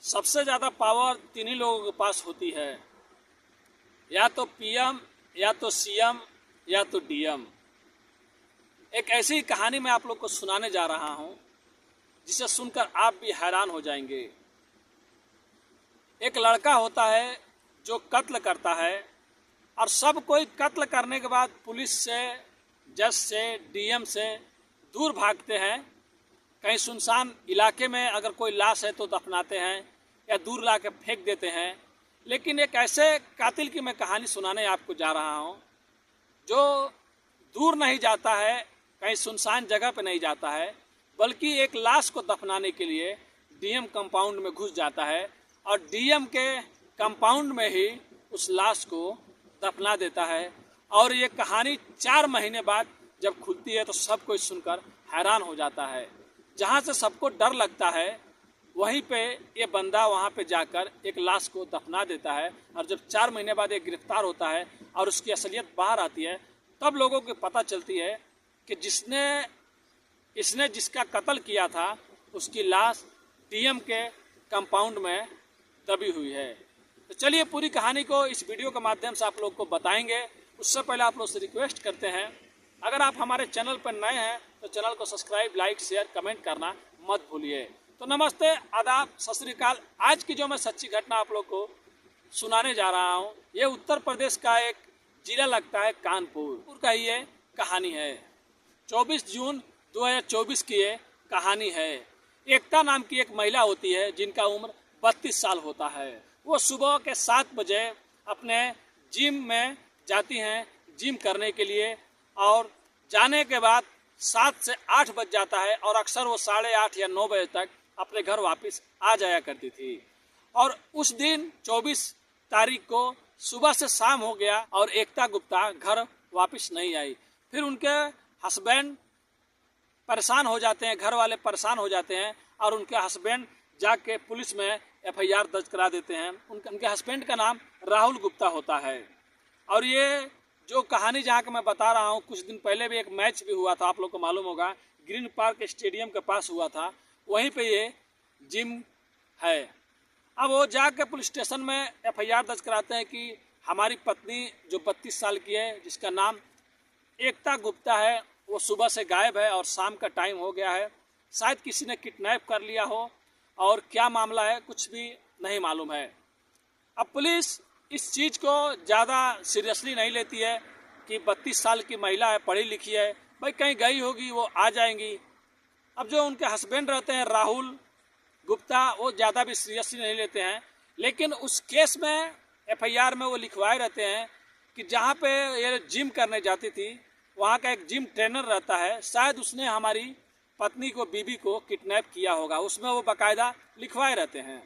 सबसे ज़्यादा पावर तीन ही लोगों के पास होती है, या तो पीएम, या तो सीएम, या तो डीएम। एक ऐसी कहानी मैं आप लोग को सुनाने जा रहा हूं जिसे सुनकर आप भी हैरान हो जाएंगे। एक लड़का होता है जो कत्ल करता है और सब कोई कत्ल करने के बाद पुलिस से, जज से, डीएम से दूर भागते हैं। कहीं सुनसान इलाके में अगर कोई लाश है तो दफनाते हैं या दूर ला के फेंक देते हैं। लेकिन एक ऐसे कातिल की मैं कहानी सुनाने आपको जा रहा हूं जो दूर नहीं जाता है, कहीं सुनसान जगह पे नहीं जाता है, बल्कि एक लाश को दफनाने के लिए डीएम कंपाउंड में घुस जाता है और डीएम के कंपाउंड में ही उस लाश को दफना देता है। और ये कहानी 4 महीने बाद जब खुलती है तो सब कोई सुनकर हैरान हो जाता है। जहाँ से सबको डर लगता है वहीं पे ये बंदा वहाँ पे जाकर एक लाश को दफना देता है। और जब 4 महीने बाद ये गिरफ्तार होता है और उसकी असलियत बाहर आती है, तब लोगों को पता चलती है कि इसने जिसका कत्ल किया था उसकी लाश डीएम के कंपाउंड में दबी हुई है। तो चलिए पूरी कहानी को इस वीडियो के माध्यम से आप लोग को बताएंगे। उससे पहले आप लोग से रिक्वेस्ट करते हैं, अगर आप हमारे चैनल पर नए हैं तो चैनल को सब्सक्राइब, लाइक, शेयर, कमेंट करना मत भूलिए। तो नमस्ते, आदाब, सत श्री अकाल। आज की जो मैं सच्ची घटना आप लोग को सुनाने जा रहा हूँ, ये उत्तर प्रदेश का एक जिला लगता है कानपुर का ये कहानी है। 24 जून 2024 की ये कहानी है। एकता नाम की एक महिला होती है जिनका उम्र 32 साल होता है। वो सुबह के 7 बजे अपने जिम में जाती हैं जिम करने के लिए, और जाने के बाद 7 से 8 बज जाता है और अक्सर वो 8:30 या 9 बजे तक अपने घर वापस आ जाया करती थी। और उस दिन 24 तारीख को सुबह से शाम हो गया और एकता गुप्ता घर वापस नहीं आई। फिर उनके हस्बैंड परेशान हो जाते हैं, घर वाले परेशान हो जाते हैं और उनके हस्बैंड जाके पुलिस में एफआईआर दर्ज करा देते हैं। उनके हस्बैंड का नाम राहुल गुप्ता होता है। और ये जो कहानी जहाँ का मैं बता रहा हूँ, कुछ दिन पहले भी एक मैच भी हुआ था, आप लोग को मालूम होगा, ग्रीन पार्क स्टेडियम के पास हुआ था, वहीं पे ये जिम है। अब वो जाके पुलिस स्टेशन में एफआईआर दर्ज कराते हैं कि हमारी पत्नी जो 32 साल की है, जिसका नाम एकता गुप्ता है, वो सुबह से गायब है और शाम का टाइम हो गया है। शायद किसी ने किडनैप कर लिया हो और क्या मामला है कुछ भी नहीं मालूम है। अब पुलिस इस चीज़ को ज़्यादा सीरियसली नहीं लेती है कि 32 साल की महिला है, पढ़ी लिखी है, भाई कहीं गई होगी, वो आ जाएंगी। अब जो उनके हस्बैंड रहते हैं राहुल गुप्ता, वो ज़्यादा भी सीरियसली नहीं लेते हैं। लेकिन उस केस में एफआईआर में वो लिखवाए रहते हैं कि जहाँ पे ये जिम करने जाती थी वहाँ का एक जिम ट्रेनर रहता है, शायद उसने हमारी पत्नी को, बीबी को किडनैप किया होगा, उसमें वो बाकायदा लिखवाए रहते हैं।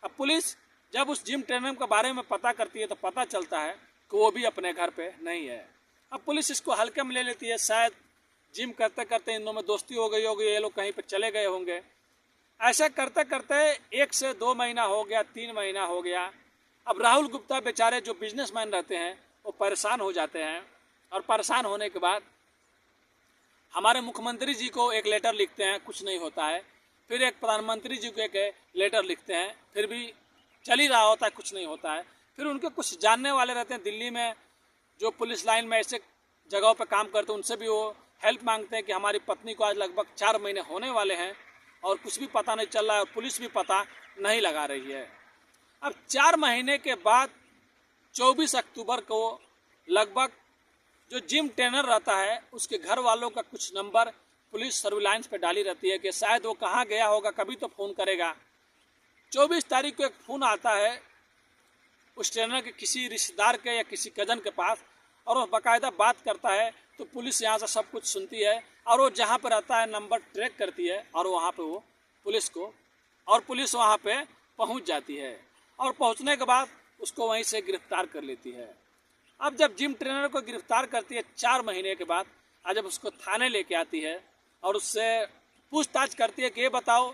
अब पुलिस जब उस जिम ट्रेनर के बारे में पता करती है तो पता चलता है कि वो भी अपने घर पे नहीं है। अब पुलिस इसको हल्के में ले लेती है, शायद जिम करते करते इन दोनों में दोस्ती हो गई होगी, ये लोग कहीं पे चले गए होंगे। ऐसा करते करते 1 से 2 महीना हो गया, 3 महीना हो गया। अब राहुल गुप्ता बेचारे जो बिजनेसमैन रहते हैं वो परेशान हो जाते हैं, और परेशान होने के बाद हमारे मुख्यमंत्री जी को एक लेटर लिखते हैं, कुछ नहीं होता है। फिर एक प्रधानमंत्री जी को एक लेटर लिखते हैं, फिर भी चल ही रहा होता है, कुछ नहीं होता है। फिर उनके कुछ जानने वाले रहते हैं दिल्ली में, जो पुलिस लाइन में ऐसे जगहों पर काम करते हैं, उनसे भी वो हेल्प मांगते हैं कि हमारी पत्नी को आज लगभग 4 महीने होने वाले हैं और कुछ भी पता नहीं चल रहा है और पुलिस भी पता नहीं लगा रही है। अब 4 महीने के बाद 24 अक्टूबर को लगभग जो जिम ट्रेनर रहता है उसके घर वालों का कुछ नंबर पुलिस सर्विलांस पे डाली रहती है कि शायद वो कहाँ गया होगा, कभी तो फ़ोन करेगा। 24 तारीख को एक फ़ोन आता है उस ट्रेनर के किसी रिश्तेदार के या किसी कज़न के पास, और वो बाकायदा बात करता है। तो पुलिस यहाँ से सब कुछ सुनती है और वो जहाँ पर रहता है नंबर ट्रैक करती है और वहाँ पे वो पुलिस वहाँ पे पहुँच जाती है, और पहुँचने के बाद उसको वहीं से गिरफ्तार कर लेती है। अब जब जिम ट्रेनर को गिरफ्तार करती है 4 महीने के बाद, आज जब उसको थाने लेके आती है और उससे पूछताछ करती है कि ये बताओ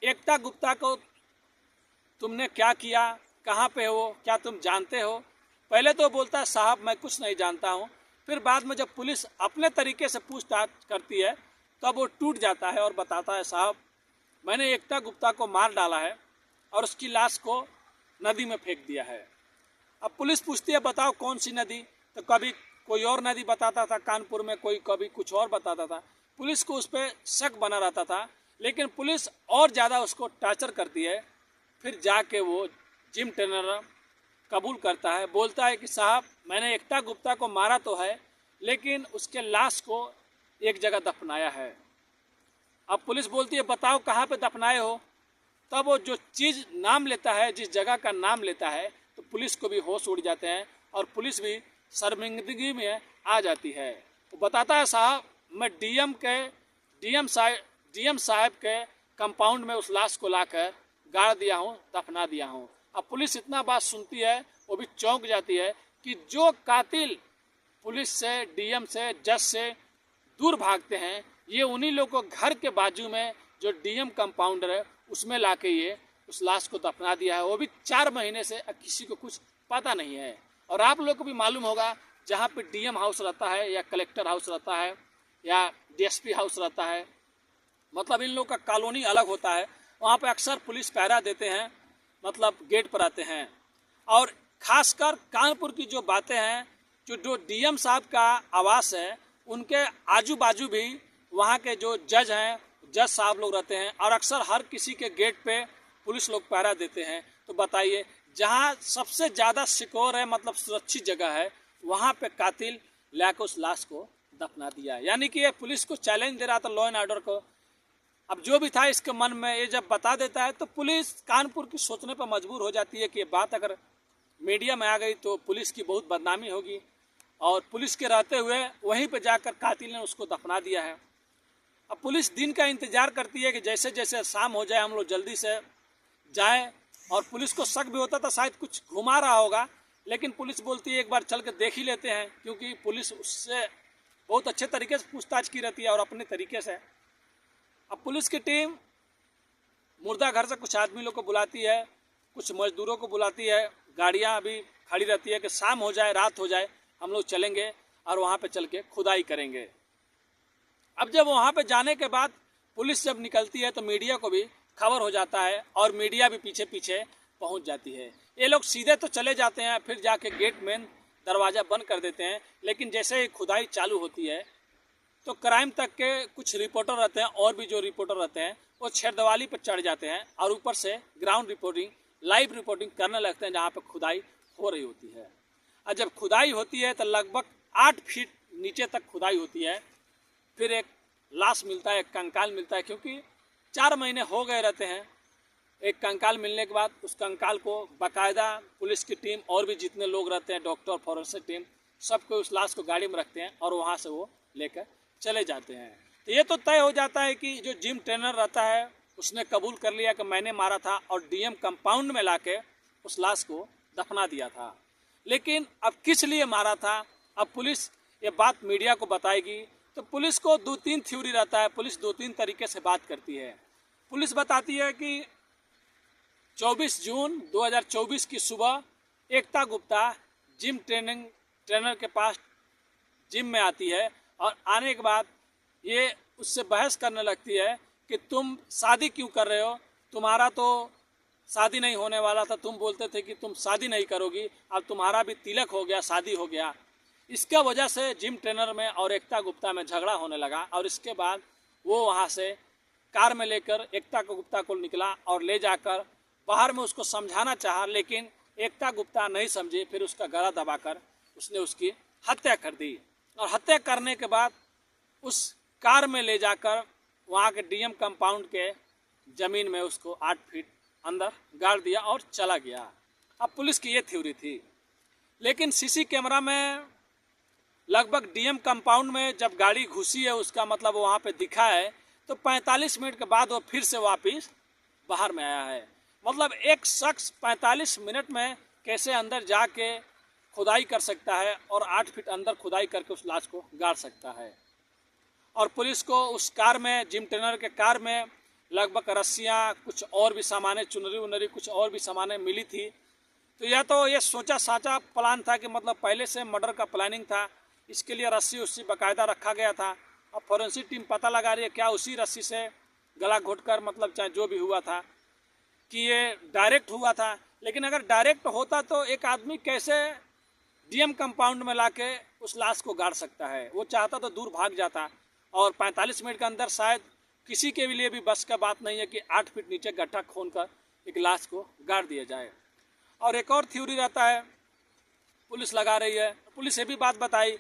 एकता गुप्ता को तुमने क्या किया, कहाँ पे हो, क्या तुम जानते हो? पहले तो बोलता है साहब मैं कुछ नहीं जानता हूँ। फिर बाद में जब पुलिस अपने तरीके से पूछताछ करती है तब वो टूट जाता है और बताता है साहब मैंने एकता गुप्ता को मार डाला है और उसकी लाश को नदी में फेंक दिया है। अब पुलिस पूछती है बताओ कौन सी नदी, तो कभी कोई और नदी बताता था कानपुर में, कोई कभी कुछ और बताता था। पुलिस को उस पर शक बना रहता था, लेकिन पुलिस और ज़्यादा उसको टॉर्चर करती है। फिर जाके वो जिम ट्रेनर कबूल करता है, बोलता है कि साहब मैंने एकता गुप्ता को मारा तो है, लेकिन उसके लाश को एक जगह दफनाया है। अब पुलिस बोलती है बताओ कहाँ पे दफनाए हो। तब वो जो चीज़ नाम लेता है, जिस जगह का नाम लेता है, तो पुलिस को भी होश उड़ जाते हैं और पुलिस भी शर्मिंदगी में आ जाती है। वो बताता है साहब मैं डीएम साहब के कंपाउंड में उस लाश को लाकर गाड़ दिया हूँ, दफना दिया हूँ। अब पुलिस इतना बात सुनती है, वो भी चौंक जाती है कि जो कातिल पुलिस से, डीएम से, जज से दूर भागते हैं, ये उन्हीं लोगों को घर के बाजू में जो डीएम कंपाउंडर है उसमें लाके ये उस लाश को दफना दिया है। वो भी 4 महीने से किसी को कुछ पता नहीं है। और आप लोग को भी मालूम होगा जहाँ पे डीएम हाउस रहता है या कलेक्टर हाउस रहता है या डीएसपी हाउस रहता है, मतलब इन लोग का कॉलोनी अलग होता है, वहाँ पे अक्सर पुलिस पहरा देते हैं, मतलब गेट पर आते हैं। और खासकर कानपुर की जो बातें हैं, जो डीएम साहब का आवास है उनके आजू बाजू भी वहाँ के जो जज हैं, जज साहब लोग रहते हैं और अक्सर हर किसी के गेट पे पुलिस लोग पहरा देते हैं। तो बताइए जहाँ सबसे ज़्यादा सिक्योर है, मतलब सुरक्षित जगह है, वहाँ पे कातिल लाकर उस लाश को दफना दिया। यानी कि ये पुलिस को चैलेंज दे रहा था, लॉ एंड ऑर्डर को। अब जो भी था इसके मन में, ये जब बता देता है तो पुलिस कानपुर की सोचने पर मजबूर हो जाती है कि ये बात अगर मीडिया में आ गई तो पुलिस की बहुत बदनामी होगी, और पुलिस के रहते हुए वहीं पर जाकर कातिल ने उसको दफना दिया है। अब पुलिस दिन का इंतजार करती है कि जैसे जैसे शाम हो जाए हम लोग जल्दी से जाएं, और पुलिस को शक भी होता था शायद कुछ घुमा रहा होगा, लेकिन पुलिस बोलती है एक बार चल के देख ही लेते हैं, क्योंकि पुलिस उससे बहुत अच्छे तरीके से पूछताछ की रहती है और अपने तरीके से। अब पुलिस की टीम मुर्दा घर से कुछ आदमी लोग को बुलाती है, कुछ मजदूरों को बुलाती है, गाड़ियाँ अभी खड़ी रहती है कि शाम हो जाए, रात हो जाए, हम लोग चलेंगे और वहाँ पे चल के खुदाई करेंगे। अब जब वहाँ पे जाने के बाद पुलिस जब निकलती है तो मीडिया को भी खबर हो जाता है और मीडिया भी पीछे पीछे पहुँच जाती है। ये लोग सीधे तो चले जाते हैं, फिर जाके गेट में दरवाज़ा बंद कर देते हैं, लेकिन जैसे ही खुदाई चालू होती है तो क्राइम तक के कुछ रिपोर्टर रहते हैं, और भी जो रिपोर्टर रहते हैं वो छेरदवाली पर चढ़ जाते हैं और ऊपर से ग्राउंड रिपोर्टिंग, लाइव रिपोर्टिंग करने लगते हैं जहाँ पे खुदाई हो रही होती है। और जब खुदाई होती है तो लगभग 8 फीट नीचे तक खुदाई होती है। फिर एक लाश मिलता है, एक कंकाल मिलता है, क्योंकि 4 महीने हो गए रहते हैं। एक कंकाल मिलने के बाद उस कंकाल को बाकायदा पुलिस की टीम और भी जितने लोग रहते हैं, डॉक्टर, फॉरेंसिक टीम, सबको उस लाश को गाड़ी में रखते हैं और वहाँ से वो लेकर चले जाते हैं। तो ये तो तय हो जाता है कि जो जिम ट्रेनर रहता है उसने कबूल कर लिया कि मैंने मारा था और डीएम कंपाउंड में लाके उस लाश को दफना दिया था। लेकिन अब किस लिए मारा था, अब पुलिस ये बात मीडिया को बताएगी। तो पुलिस को 2-3 थ्योरी रहता है, पुलिस 2-3 तरीके से बात करती है। पुलिस बताती है कि 24 जून 2024 की सुबह एकता गुप्ता जिम ट्रेनर के पास जिम में आती है और आने के बाद ये उससे बहस करने लगती है कि तुम शादी क्यों कर रहे हो, तुम्हारा तो शादी नहीं होने वाला था, तुम बोलते थे कि तुम शादी नहीं करोगी, अब तुम्हारा भी तिलक हो गया, शादी हो गया। इसका वजह से जिम ट्रेनर में और एकता गुप्ता में झगड़ा होने लगा और इसके बाद वो वहाँ से कार में लेकर एकता गुप्ता को निकला और ले जाकर बाहर में उसको समझाना चाहा, लेकिन एकता गुप्ता नहीं समझी। फिर उसका गला दबाकर उसने उसकी हत्या कर दी और हत्या करने के बाद उस कार में ले जाकर वहाँ के डीएम कंपाउंड के ज़मीन में उसको 8 फीट अंदर गाड़ दिया और चला गया। अब पुलिस की ये थ्योरी थी, लेकिन सीसी कैमरा में लगभग डीएम कंपाउंड में जब गाड़ी घुसी है, उसका मतलब वहाँ पे दिखा है, तो 45 मिनट के बाद वो फिर से वापस बाहर में आया है। मतलब एक शख्स 45 मिनट में कैसे अंदर जाके खुदाई कर सकता है और 8 फीट अंदर खुदाई करके उस लाश को गाड़ सकता है। और पुलिस को उस कार में, जिम ट्रेनर के कार में लगभग रस्सियाँ, कुछ और भी सामानें, चुनरी उनरी, कुछ और भी सामानें मिली थी। तो या तो ये सोचा साचा प्लान था कि मतलब पहले से मर्डर का प्लानिंग था, इसके लिए रस्सी उस्सी बाकायदा रखा गया था। अब फॉरेंसिक टीम पता लगा रही है क्या उसी रस्सी से गला घोट कर, मतलब चाहे जो भी हुआ था। कि ये डायरेक्ट हुआ था, लेकिन अगर डायरेक्ट होता तो एक आदमी कैसे डीएम कंपाउंड में लाके उस लाश को गाड़ सकता है। वो चाहता तो दूर भाग जाता, और 45 मिनट के अंदर शायद किसी के लिए भी बस का बात नहीं है कि 8 फीट नीचे गड्ढा खोन कर एक लाश को गाड़ दिया जाए। और एक और थ्योरी रहता है, पुलिस लगा रही है, पुलिस ये भी बात बताई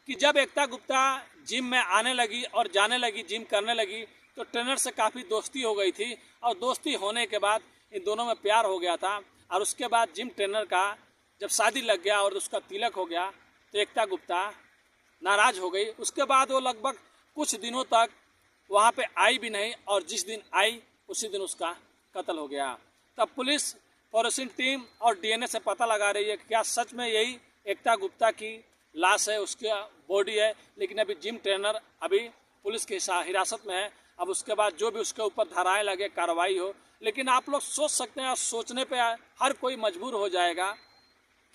कि जब एकता गुप्ता जिम में आने लगी और जाने लगी, जिम करने लगी, तो ट्रेनर से काफ़ी दोस्ती हो गई थी, और दोस्ती होने के बाद इन दोनों में प्यार हो गया था। और उसके बाद जिम ट्रेनर का जब शादी लग गया और उसका तिलक हो गया तो एकता गुप्ता नाराज़ हो गई। उसके बाद वो लगभग कुछ दिनों तक वहाँ पे आई भी नहीं, और जिस दिन आई उसी दिन उसका कत्ल हो गया। तब पुलिस फॉरेंसिक टीम और डीएनए से पता लगा रही है कि क्या सच में यही एकता गुप्ता की लाश है, उसका बॉडी है। लेकिन अभी जिम ट्रेनर अभी पुलिस की हिरासत में है। अब उसके बाद जो भी उसके ऊपर धाराएं लगे, कार्रवाई हो। लेकिन आप लोग सोच सकते हैं, सोचने पे हर कोई मजबूर हो जाएगा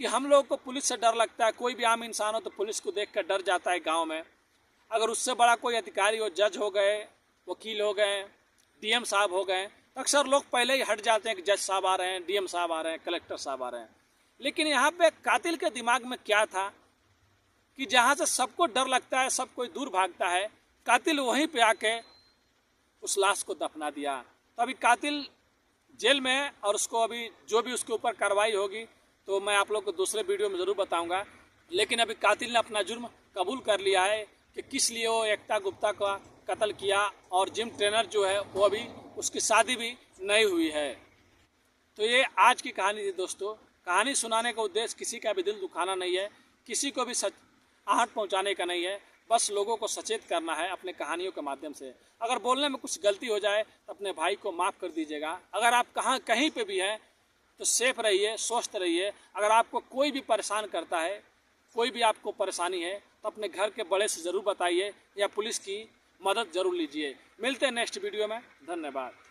कि हम लोगों को पुलिस से डर लगता है। कोई भी आम इंसान हो तो पुलिस को देख कर डर जाता है गाँव में। अगर उससे बड़ा कोई अधिकारी हो, जज हो गए, वकील हो गए, डीएम साहब हो गए, तो अक्सर लोग पहले ही हट जाते हैं कि जज साहब आ रहे हैं, डीएम साहब आ रहे हैं, कलेक्टर साहब आ रहे हैं। लेकिन यहाँ पे कातिल के दिमाग में क्या था कि जहाँ से सबको डर लगता है, सब कोई दूर भागता है, कातिल वहीं पे आके उस लाश को दफना दिया। तो अभी कातिल जेल में है, और उसको अभी जो भी उसके ऊपर कार्रवाई होगी तो मैं आप लोग को दूसरे वीडियो में ज़रूर बताऊंगा। लेकिन अभी कातिल ने अपना जुर्म कबूल कर लिया है कि किस लिए वो एकता गुप्ता का कत्ल किया, और जिम ट्रेनर जो है वो अभी उसकी शादी भी नहीं हुई है। तो ये आज की कहानी थी दोस्तों। कहानी सुनाने का उद्देश्य किसी का भी दिल दुखाना नहीं है, किसी को भी आहट पहुंचाने का नहीं है, बस लोगों को सचेत करना है अपने कहानियों के माध्यम से। अगर बोलने में कुछ गलती हो जाए तो अपने भाई को माफ़ कर दीजिएगा। अगर आप कहीं पे भी हैं तो सेफ रहिए, स्वस्थ रहिए। अगर आपको कोई भी परेशान करता है, कोई भी आपको परेशानी है, तो अपने घर के बड़े से ज़रूर बताइए या पुलिस की मदद ज़रूर लीजिए। मिलते हैं नेक्स्ट वीडियो में। धन्यवाद।